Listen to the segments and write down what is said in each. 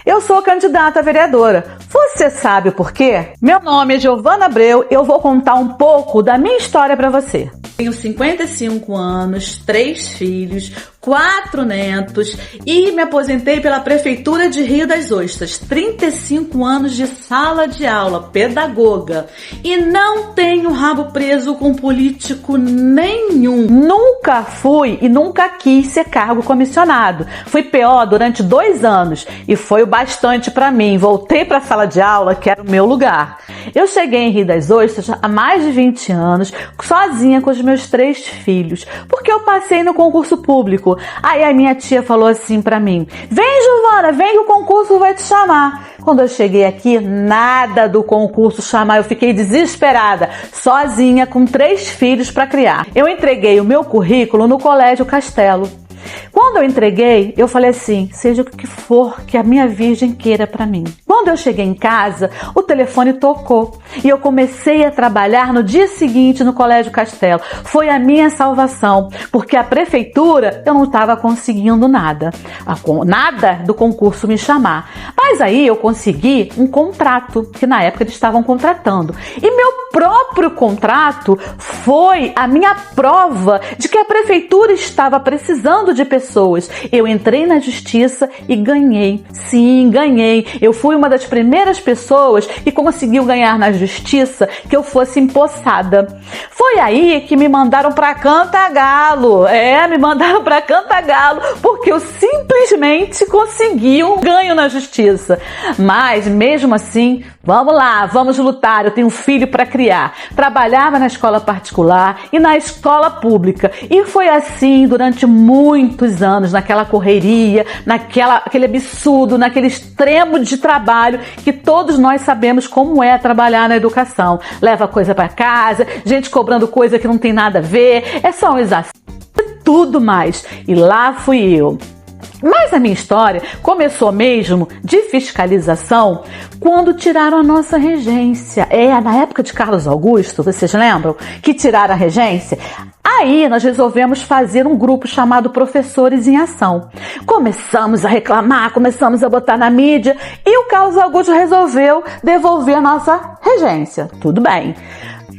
Eu sou candidata a vereadora. Você sabe por quê? Meu nome é Giovana Abreu e eu vou contar um pouco da minha história para você. Tenho 55 anos, 3 filhos, 4 netos e me aposentei pela Prefeitura de Rio das Ostras. 35 anos de sala de aula, pedagoga. E não tenho rabo preso com político nenhum. Nunca fui e nunca quis ser cargo comissionado. Fui PO durante 2 anos e foi o bastante para mim. Voltei para a sala de aula, que era o meu lugar. Eu cheguei em Rio das Ostras há mais de 20 anos, sozinha com os meus 3 filhos, porque eu passei no concurso público. Aí a minha tia falou assim pra mim: vem, Giovana, vem que o concurso vai te chamar. Quando eu cheguei aqui, nada do concurso chamar, eu fiquei desesperada, sozinha com 3 filhos para criar. Eu entreguei o meu currículo no Colégio Castelo. Quando eu entreguei, eu falei assim: seja o que for que a minha Virgem queira para mim. Quando eu cheguei em casa, o telefone tocou e eu comecei a trabalhar no dia seguinte no Colégio Castelo. Foi a minha salvação, porque a prefeitura eu não estava conseguindo nada do concurso me chamar. Mas aí eu consegui um contrato, que na época eles estavam contratando. E meu próprio contrato foi a minha prova de que a prefeitura estava precisando de pessoas. Eu entrei na justiça e ganhei. Sim, ganhei. Eu fui uma das primeiras pessoas que conseguiu ganhar na justiça que eu fosse empossada. Foi aí que me mandaram para Cantagalo. Me mandaram para Cantagalo porque eu simplesmente consegui um ganho na justiça. Mas mesmo assim, vamos lá, vamos lutar. Eu tenho um filho para criar. Trabalhava na escola particular e na escola pública. E foi assim durante muitos anos, naquela correria, aquele absurdo, naquele extremo de trabalho que todos nós sabemos como é trabalhar na educação. Leva coisa para casa, gente cobrando coisa que não tem nada a ver, é só um exagero e tudo mais. E lá fui eu. Mas a minha história começou mesmo de fiscalização quando tiraram a nossa regência. Na época de Carlos Augusto, vocês lembram? Que tiraram a regência? Aí nós resolvemos fazer um grupo chamado Professores em Ação. Começamos a reclamar, começamos a botar na mídia e o Carlos Augusto resolveu devolver a nossa regência. Tudo bem.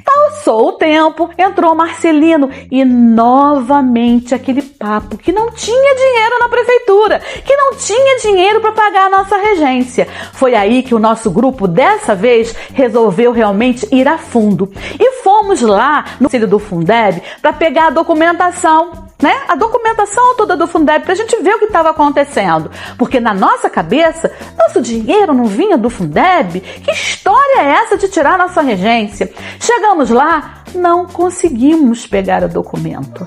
Passou o tempo, entrou Marcelino e novamente aquele papo que não tinha dinheiro na prefeitura, que não tinha dinheiro para pagar a nossa regência. Foi aí que o nosso grupo, dessa vez, resolveu realmente ir a fundo. E fomos lá no Conselho do Fundeb para pegar a documentação, a documentação toda do Fundeb, para a gente ver o que estava acontecendo. Porque na nossa cabeça, nosso dinheiro não vinha do Fundeb. Que história é essa de tirar nossa regência? Chegamos lá, não conseguimos pegar o documento.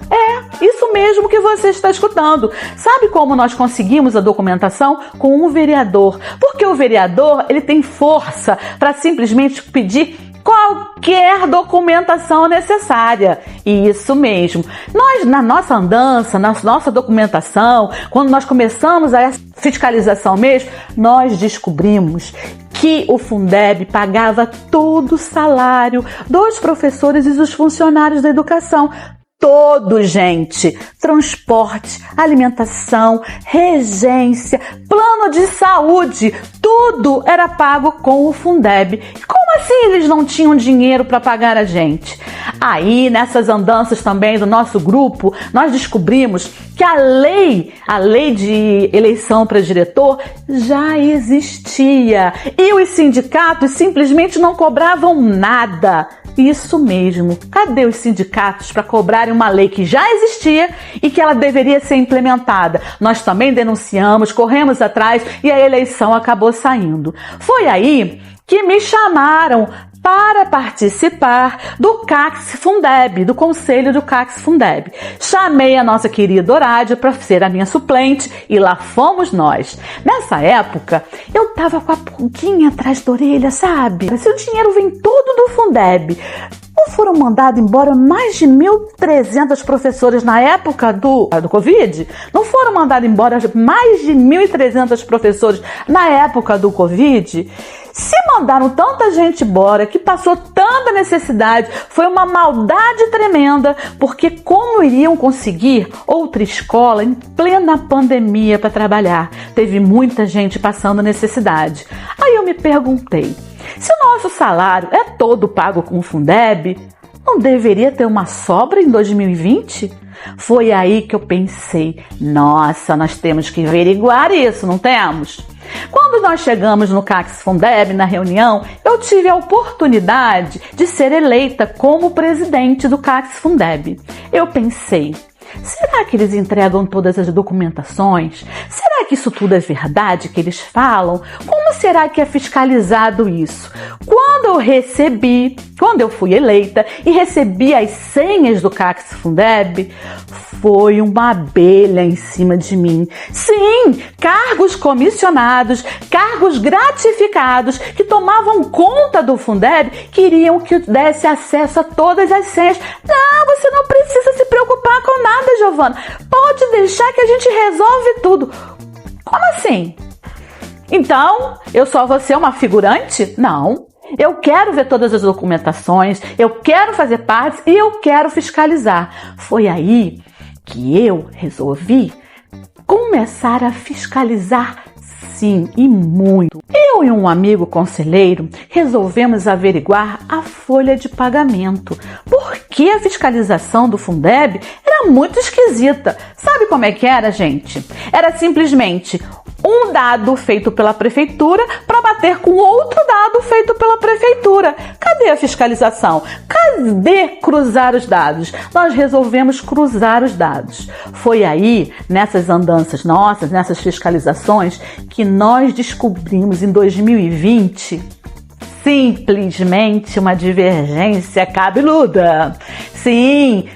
Isso mesmo que você está escutando. Sabe como nós conseguimos a documentação? Com um vereador. Porque o vereador, ele tem força para simplesmente pedir qualquer documentação necessária. Isso mesmo. Nós, na nossa andança, na nossa documentação, quando nós começamos a fiscalização mesmo, nós descobrimos que o Fundeb pagava todo o salário dos professores e dos funcionários da educação. Todo, gente. Transporte, alimentação, regência, plano de saúde, tudo era pago com o Fundeb. Como assim eles não tinham dinheiro para pagar a gente? Aí, nessas andanças também do nosso grupo, nós descobrimos que a lei de eleição para diretor já existia e os sindicatos simplesmente não cobravam nada. Isso mesmo. Cadê os sindicatos para cobrarem uma lei que já existia e que ela deveria ser implementada? Nós também denunciamos, corremos atrás e a eleição acabou saindo. Foi aí que me chamaram para participar do CACS Fundeb, do conselho do CACS Fundeb. Chamei a nossa querida Horádia para ser a minha suplente e lá fomos nós. Nessa época, eu tava com a pulguinha atrás da orelha, sabe? Se o dinheiro vem todo do Fundeb, não foram mandados embora mais de 1.300 professores na época do Covid? Não foram mandados embora mais de 1.300 professores na época do Covid? Se mandaram tanta gente embora, que passou tanta necessidade, foi uma maldade tremenda, porque como iriam conseguir outra escola em plena pandemia para trabalhar? Teve muita gente passando necessidade. Aí eu me perguntei, se o nosso salário é todo pago com o Fundeb, não deveria ter uma sobra em 2020? Foi aí que eu pensei, nossa, nós temos que averiguar isso, não temos? Quando nós chegamos no CACS Fundeb, na reunião, eu tive a oportunidade de ser eleita como presidente do CACS Fundeb. Eu pensei, será que eles entregam todas as documentações? Será que isso tudo é verdade que eles falam? Como será que é fiscalizado isso? Quando eu fui eleita e recebi as senhas do CACS Fundeb, foi uma abelha em cima de mim. Sim, cargos comissionados, cargos gratificados que tomavam conta do Fundeb queriam que eu desse acesso a todas as senhas. Não, você não precisa se preocupar com nada, Giovana. Pode deixar que a gente resolve tudo. Como assim? Então, eu só vou ser uma figurante? Não. Eu quero ver todas as documentações, eu quero fazer parte e eu quero fiscalizar. Foi aí que eu resolvi começar a fiscalizar, sim, e muito. Eu e um amigo conselheiro resolvemos averiguar a folha de pagamento, porque a fiscalização do Fundeb era muito esquisita. Sabe como é que era, gente? Era simplesmente um dado feito pela prefeitura para bater com outro dado feito pela prefeitura. Cadê a fiscalização? Cadê cruzar os dados? Nós resolvemos cruzar os dados. Foi aí, nessas andanças nossas, nessas fiscalizações, que nós descobrimos em 2020 simplesmente uma divergência cabeluda. Sim,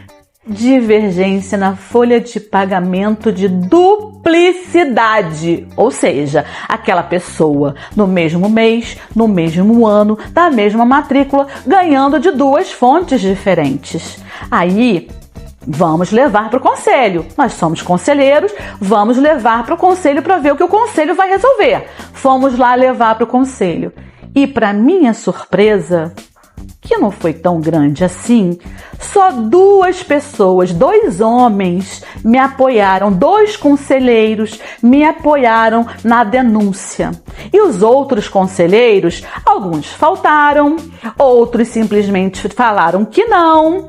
divergência na folha de pagamento de duplicidade, ou seja, aquela pessoa no mesmo mês, no mesmo ano, da mesma matrícula, ganhando de duas fontes diferentes. Aí, vamos levar para o conselho. Nós somos conselheiros, vamos levar para o conselho para ver o que o conselho vai resolver. Fomos lá levar para o conselho. E para minha surpresa, que não foi tão grande assim, só 2 pessoas, 2 homens me apoiaram, 2 conselheiros me apoiaram na denúncia. E os outros conselheiros, alguns faltaram, outros simplesmente falaram que não,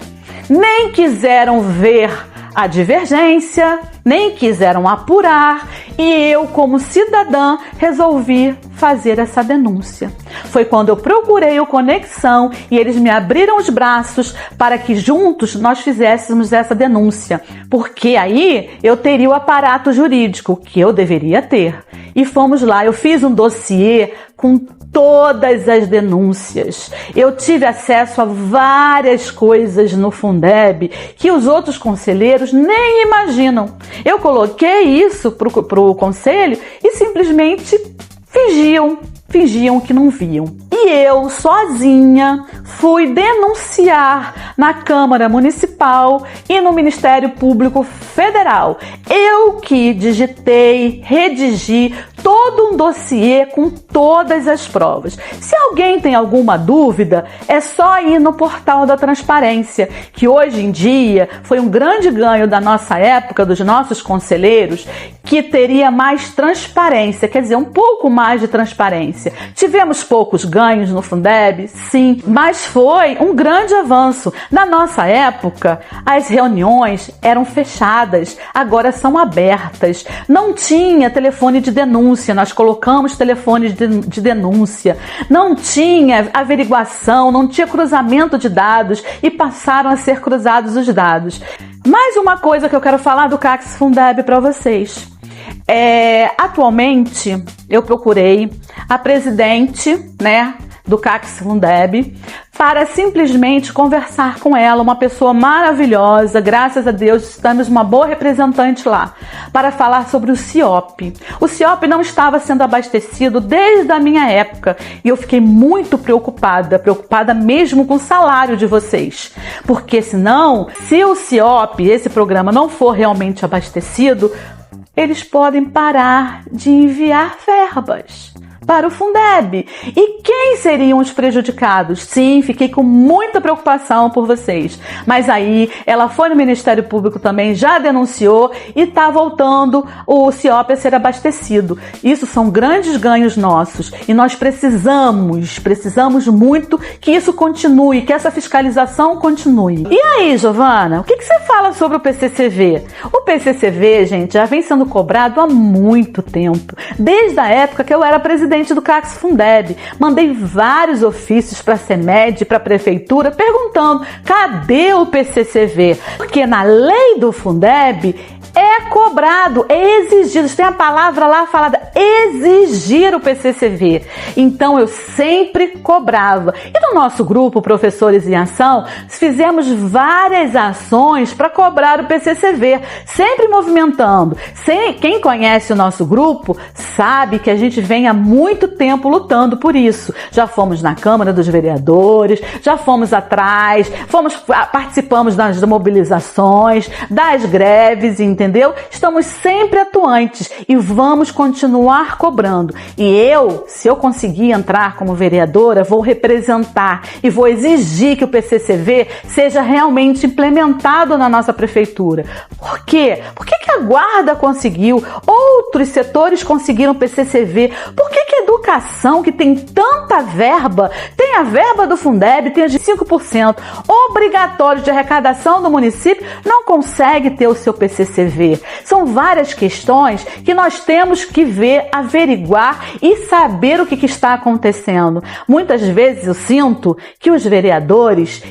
nem quiseram ver a divergência, nem quiseram apurar, e eu, como cidadã, resolvi fazer essa denúncia. Foi quando eu procurei o Conexão e eles me abriram os braços para que juntos nós fizéssemos essa denúncia, porque aí eu teria o aparato jurídico que eu deveria ter. E fomos lá, eu fiz um dossiê com todas as denúncias. Eu tive acesso a várias coisas no Fundeb que os outros conselheiros nem imaginam. Eu coloquei isso pro conselho e simplesmente fingiam que não viam. E eu, sozinha, fui denunciar na Câmara Municipal e no Ministério Público Federal. Eu que digitei, redigi todo um dossiê com todas as provas. Se alguém tem alguma dúvida, é só ir no portal da transparência, que hoje em dia foi um grande ganho da nossa época, dos nossos conselheiros, que teria mais transparência, quer dizer, um pouco mais de transparência. Tivemos poucos ganhos no Fundeb, sim, mas foi um grande avanço. Na nossa época, as reuniões eram fechadas, agora são abertas. Não tinha telefone de denúncia, nós colocamos telefone de denúncia. Não tinha averiguação, não tinha cruzamento de dados e passaram a ser cruzados os dados. Mais uma coisa que eu quero falar do CACS Fundeb para vocês. Atualmente, eu procurei a presidente, do CACS Fundeb para simplesmente conversar com ela, uma pessoa maravilhosa, graças a Deus estamos uma boa representante lá, para falar sobre o CIOP. O CIOP não estava sendo abastecido desde a minha época e eu fiquei muito preocupada mesmo com o salário de vocês, porque senão, se o CIOP, esse programa, não for realmente abastecido, eles podem parar de enviar verbas para o Fundeb. E quem seriam os prejudicados? Sim, fiquei com muita preocupação por vocês. Mas aí, ela foi no Ministério Público também, já denunciou e está voltando o CIOP a ser abastecido. Isso são grandes ganhos nossos e nós precisamos muito que isso continue, que essa fiscalização continue. E aí, Giovana, o que você fala sobre o PCCV? O PCCV, gente, já vem sendo cobrado há muito tempo, desde a época que eu era presidente do CACS Fundeb. Mandei vários ofícios para a CEMED, para a Prefeitura, perguntando, cadê o PCCV? Porque na lei do Fundeb é cobrado, é exigido, tem a palavra lá falada, exigir o PCCV. Então eu sempre cobrava. E no nosso grupo, Professores em Ação, fizemos várias ações para cobrar o PCCV, sempre movimentando. Quem conhece o nosso grupo sabe que a gente vem há muito tempo lutando por isso. Já fomos na Câmara dos Vereadores, já fomos atrás, participamos das mobilizações, das greves, entendeu? Estamos sempre atuantes e vamos continuar cobrando. E se eu conseguir entrar como vereadora, vou representar e vou exigir que o PCCV seja realmente implementado na nossa prefeitura. Por quê? Por que a Guarda conseguiu? Outros setores conseguiram PCCV. Por que a educação, que tem tanta verba, tem a verba do Fundeb, tem a de 5%, obrigatório de arrecadação do município, não consegue ter o seu PCCV? São várias questões que nós temos que ver, averiguar e saber o que está acontecendo. Muitas vezes eu sinto que os vereadores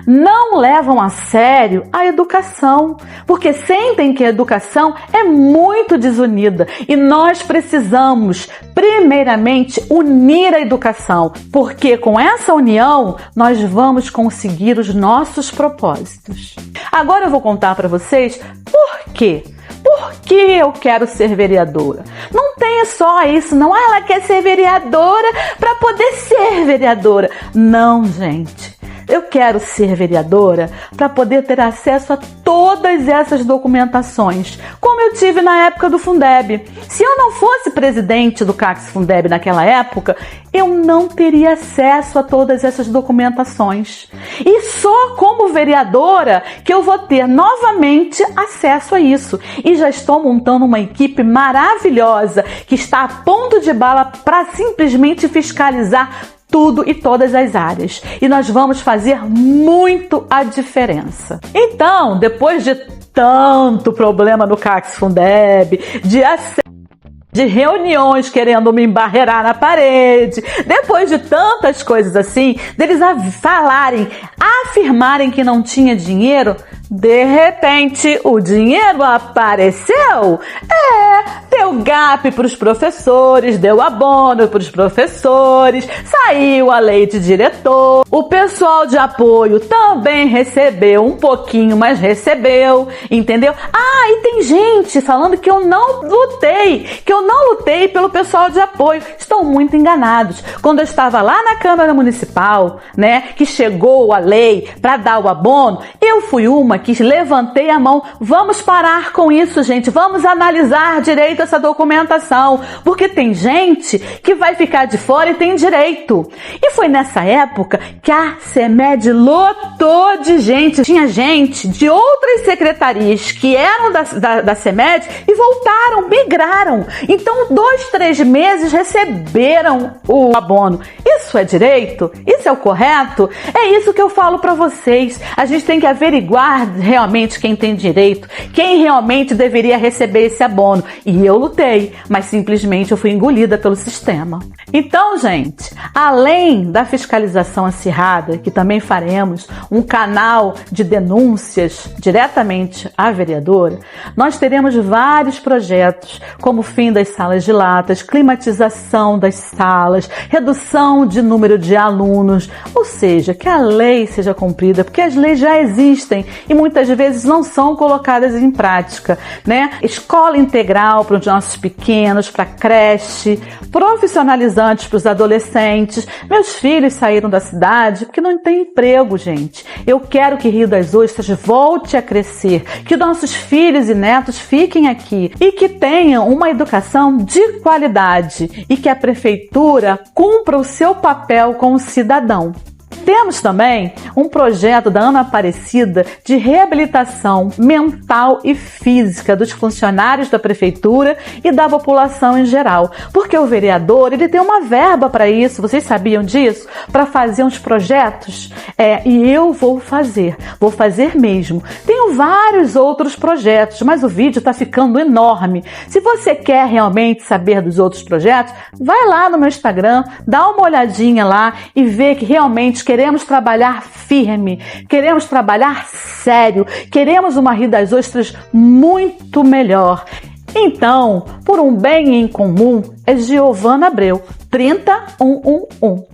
não levam a sério a educação, porque sentem que a educação é muito desunida e nós precisamos, primeiramente, unir a educação, porque com essa união nós vamos conseguir os nossos propósitos. Agora eu vou contar para vocês por quê. Por que eu quero ser vereadora? Não tem só isso, não. Ela quer ser vereadora para poder ser vereadora. Não, gente. Eu quero ser vereadora para poder ter acesso a todas essas documentações, como eu tive na época do Fundeb. Se eu não fosse presidente do CACS Fundeb naquela época, eu não teria acesso a todas essas documentações. E só como vereadora que eu vou ter novamente acesso a isso. E já estou montando uma equipe maravilhosa que está a ponto de bala para simplesmente fiscalizar tudo e todas as áreas. E nós vamos fazer muito a diferença. Então, depois de tanto problema no CACS Fundeb, de reuniões querendo me embarrear na parede, depois de tantas coisas assim, deles afirmarem que não tinha dinheiro, de repente o dinheiro apareceu. Deu GAP para os professores, deu abono para os professores, saiu a lei de diretor, o pessoal de apoio também recebeu um pouquinho, mas recebeu, entendeu? E tem gente falando que eu não lutei pelo pessoal de apoio. Estão muito enganados. Quando eu estava lá na Câmara Municipal, que chegou a lei para dar o abono, eu fui uma que levantei a mão. Vamos parar com isso, gente. Vamos analisar direito essa documentação, porque tem gente que vai ficar de fora e tem direito. E foi nessa época que a CEMED lotou de gente. Tinha gente de outras secretarias que eram da CEMED e voltaram, migraram. Então, 2, 3 meses receberam o abono. Isso é direito? Isso é o correto? É isso que eu falo para vocês. A gente tem que averiguar realmente quem tem direito, quem realmente deveria receber esse abono. E eu lutei, mas simplesmente eu fui engolida pelo sistema. Então, gente, além da fiscalização acirrada, que também faremos um canal de denúncias diretamente à vereadora, nós teremos vários projetos, como o fim das salas de latas, climatização das salas, redução de número de alunos, ou seja, que a lei seja cumprida, porque as leis já existem e muitas vezes não são colocadas em prática, né? Escola integral para os nossos pequenos, para creche, profissionalizantes para os adolescentes. Meus filhos saíram da cidade porque não tem emprego, gente. Eu quero que Rio das Ostras volte a crescer, que nossos filhos e netos fiquem aqui e que tenham uma educação de qualidade e que a prefeitura cumpra o seu papel como cidadão. Temos também um projeto da Ana Aparecida de reabilitação mental e física dos funcionários da prefeitura e da população em geral, porque o vereador ele tem uma verba para isso, vocês sabiam disso? Para fazer uns projetos? E eu vou fazer mesmo. Tenho vários outros projetos, mas o vídeo está ficando enorme. Se você quer realmente saber dos outros projetos, vai lá no meu Instagram, dá uma olhadinha lá e vê que realmente queremos trabalhar firme, queremos trabalhar sério, queremos uma Rio das Ostras muito melhor. Então, por um bem em comum, é Giovana Abreu, 30111.